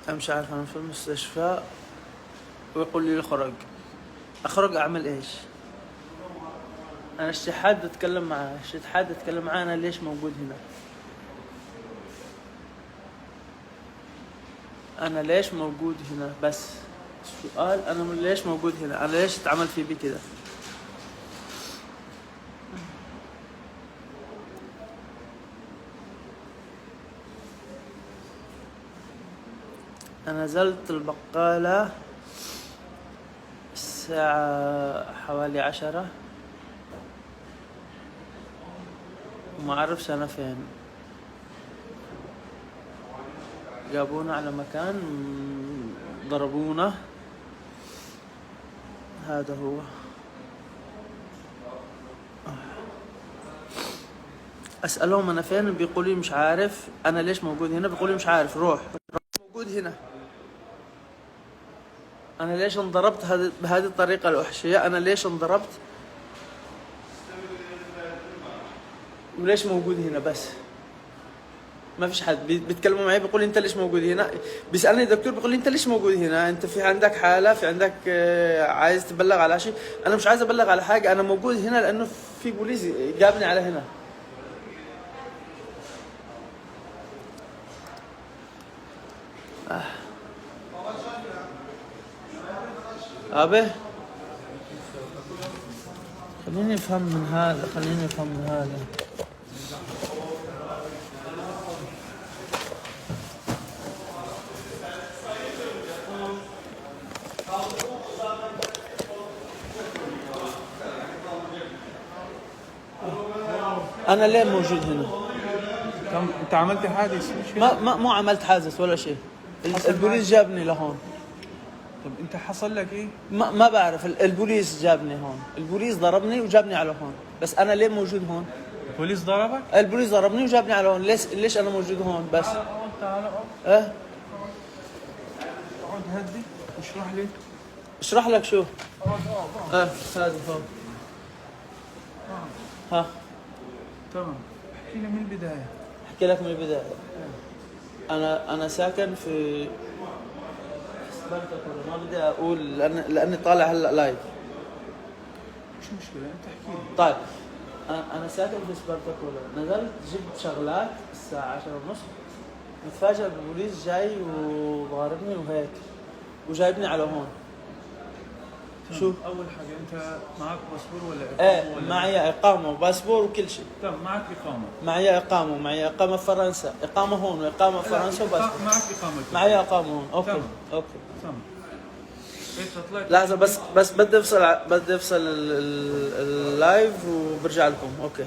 أنا مش عارف، أنا في المستشفى ويقول لي أخرج أعمل إيش؟ أنا حد أتكلم معاه، أنا ليش موجود هنا؟ أنا ليش موجود هنا؟ بس السؤال أنا ليش موجود هنا؟ أنا ليش اتعمل في بي كده؟ أنا نزلت البقالة الساعة حوالي 10 وما أعرفش أنا فين. جابونا على مكان، ضربونا. هذا هو. أسألهم أنا فين، بيقولوا مش عارف. أنا ليش موجود هنا؟ بيقولوا مش عارف. روح موجود هنا. أنا ليش انضربت بهذه الطريقة الوحشية؟ أنا ليش انضربت؟ وليش موجود هنا؟ بس ما فيش حد بيتكلموا معي، بيقول لي انت ليش موجود هنا. بيسالني الدكتور بيقول لي انت ليش موجود هنا؟ انت في عندك حاله، في عندك عايز تبلغ على شيء؟ انا مش عايز ابلغ على حاجه، انا موجود هنا لانه في بوليس جابني على هنا. ابي خليني افهم من هذا. انا ليه موجود هنا؟ انت عملت حادث؟ مو عملت حادث ولا شيء. البوليس جابني لهون. طب انت حصل لك ايه؟ ما بعرف. البوليس جابني هون، البوليس ضربني وجابني على هون. بس انا ليه موجود هون؟ البوليس ضربك؟ البوليس ضربني وجابني على هون. ليش انا موجود هون بس؟ تعال ايه اقعد هدي اشرح لي. اشرح لك شو؟ هذا هون. ها تمام، احكي لي من البدايه. احكي لك من البدايه. انا ساكن في ما بدي اقول لاني طالع هلا لايف. مش مشكله، انت احكي لي. طيب انا ساكن في سبارتاكولا. نزلت جبت شغلات الساعه 10:30. متفاجئ بالبوليس جاي وضاربني وهيك وجايبني على هون. شو اول حاجه، انت معك باسبور ولا اقامه؟ ولا معي اقامه وباسبور وكل شيء. تمام، معك اقامه. معي اقامه في فرنسا، اقامه هون واقامه في فرنسا وباسبور. معك اقامه. معي اقامه هون. اوكي تمام. اوكي تمام. لحظه بس بدي افصل اللايف وبرجع لكم. اوكي.